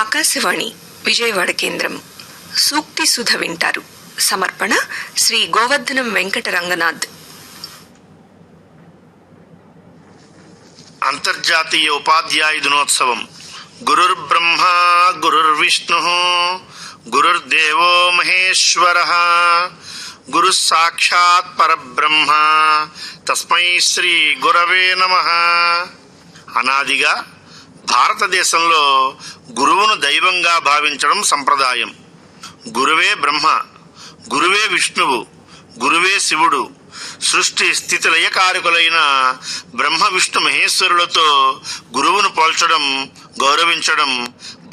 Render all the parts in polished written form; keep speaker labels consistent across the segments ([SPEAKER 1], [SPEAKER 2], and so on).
[SPEAKER 1] ఆకాశవాణి విజయవాడ కేంద్రం. సూక్తి సుధ వింటారు. సమర్పణ శ్రీ గోవర్ధనం వెంకట రంగనాథ్.
[SPEAKER 2] అంతర్జాతీయ ఉపాధ్యాయ దినోత్సవం. గురుర్బ్రహ్మ గురుర్విష్ణు గురుర్దేవో మహేశ్వరః గురు సాక్షాత్ పరబ్రహ్మ తస్మై శ్రీ గురవే నమః. అనాదిగా భారతదేశంలో గురువును దైవంగా భావించడం సంప్రదాయం. గురువే బ్రహ్మ, గురువే విష్ణువు, గురువే శివుడు. సృష్టి స్థితి లయకారకులైన బ్రహ్మ విష్ణు మహేశ్వరులతో గురువును పోల్చడం, గౌరవించడం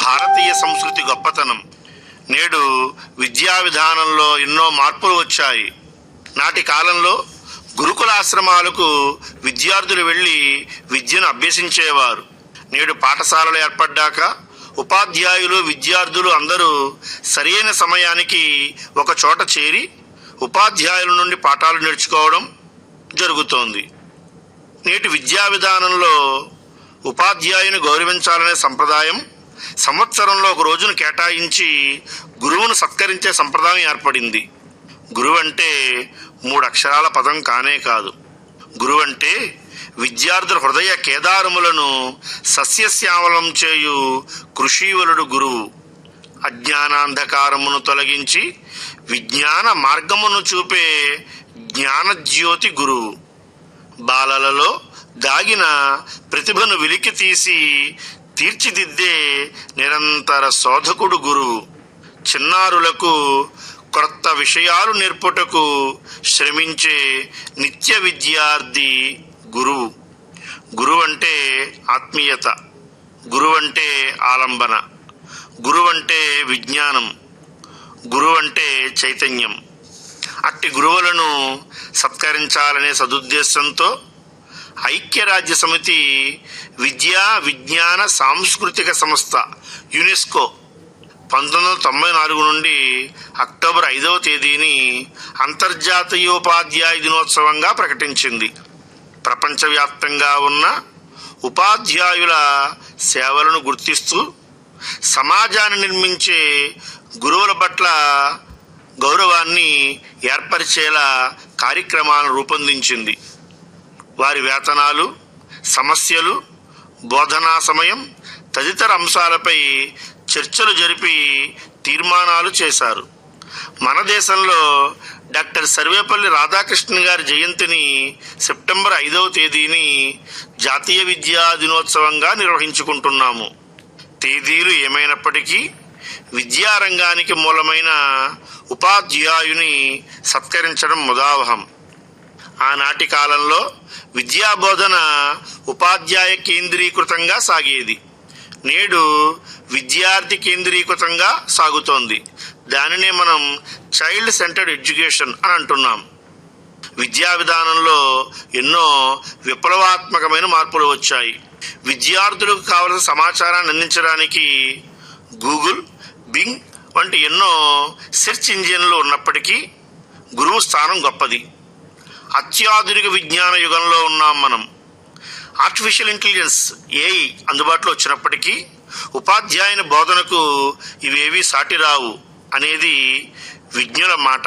[SPEAKER 2] భారతీయ సంస్కృతి గొప్పతనం. నేడు విద్యా విధానంలో ఎన్నో మార్పులు వచ్చాయి. నాటి కాలంలో గురుకులాశ్రమాలకు విద్యార్థులు వెళ్ళి విద్యను అభ్యసించేవారు. నేడు పాఠశాలలు ఏర్పడ్డాక ఉపాధ్యాయులు, విద్యార్థులు అందరూ సరైన సమయానికి ఒక చోట చేరి ఉపాధ్యాయుల నుండి పాఠాలు నేర్చుకోవడం జరుగుతోంది. నేటి విద్యా విధానంలో ఉపాధ్యాయుని గౌరవించాలనే సంప్రదాయం, సంవత్సరంలో ఒక రోజును కేటాయించి గురువును సత్కరించే సంప్రదాయం ఏర్పడింది. గురువు అంటే 3 అక్షరాల పదం కానే కాదు. గురువు అంటే విద్యార్థుల హృదయ కేదారములను సస్యశ్యామలం చేయు కృషీవలుడు గురువు. అజ్ఞానాంధకారమును తొలగించి విజ్ఞాన మార్గమును చూపే జ్ఞానజ్యోతి గురువు. బాలలలో దాగిన ప్రతిభను వెలికి తీసి తీర్చిదిద్దే నిరంతర శోధకుడు గురువు. చిన్నారులకు క్రొత్త విషయాలు నేర్పుటకు శ్రమించే నిత్య విద్యార్థి గురువు. గురువు అంటే ఆత్మీయత, గురువు అంటే ఆలంబన, గురువు అంటే విజ్ఞానం, గురువు అంటే చైతన్యం. అట్టి గురువులను సత్కరించాలనే సదుద్దేశంతో ఐక్యరాజ్య సమితి విద్యా విజ్ఞాన సాంస్కృతిక సంస్థ యునెస్కో 1994 నుండి అక్టోబర్ 5వ తేదీని అంతర్జాతీయోపాధ్యాయ దినోత్సవంగా ప్రకటించింది. ప్రపంచవ్యాప్తంగా ఉన్న ఉపాధ్యాయుల సేవలను గుర్తిస్తూ సమాజాన్ని నిర్మించే గురువుల పట్ల గౌరవాన్ని ఏర్పరిచేలా కార్యక్రమాలను రూపొందించింది. వారి వేతనాలు, సమస్యలు, బోధనా సమయం తదితర అంశాలపై చర్చలు జరిపి తీర్మానాలు చేశారు. మన దేశంలో డాక్టర్ సర్వేపల్లి రాధాకృష్ణన్ గారి జయంతిని సెప్టెంబర్ 5వ తేదీని జాతీయ విద్యా దినోత్సవంగా నిర్వహించుకుంటున్నాము. తేదీలు ఏమైనప్పటికీ విద్యారంగానికి మూలమైన ఉపాధ్యాయుని సత్కరించడం ముదావహం. ఆనాటి కాలంలో విద్యాబోధన ఉపాధ్యాయ కేంద్రీకృతంగా సాగేది. నేడు విద్యార్థి కేంద్రీకృతంగా సాగుతోంది. దానినే మనం చైల్డ్ సెంటర్డ్ ఎడ్యుకేషన్ అని అంటున్నాం. విద్యా విధానంలో ఎన్నో విప్లవాత్మకమైన మార్పులు వచ్చాయి. విద్యార్థులకు కావలసిన సమాచారాన్ని అందించడానికి గూగుల్, బింగ్ వంటి ఎన్నో సెర్చ్ ఇంజిన్లు ఉన్నప్పటికీ గురువు స్థానం గొప్పది. అత్యాధునిక విజ్ఞాన యుగంలో ఉన్నాం మనం. ఆర్టిఫిషియల్ ఇంటెలిజెన్స్, ఏఐ అందుబాటులో వచ్చినప్పటికీ ఉపాధ్యాయుని బోధనకు ఇవేవీ సాటి రావు అనేది విజ్ఞుల మాట.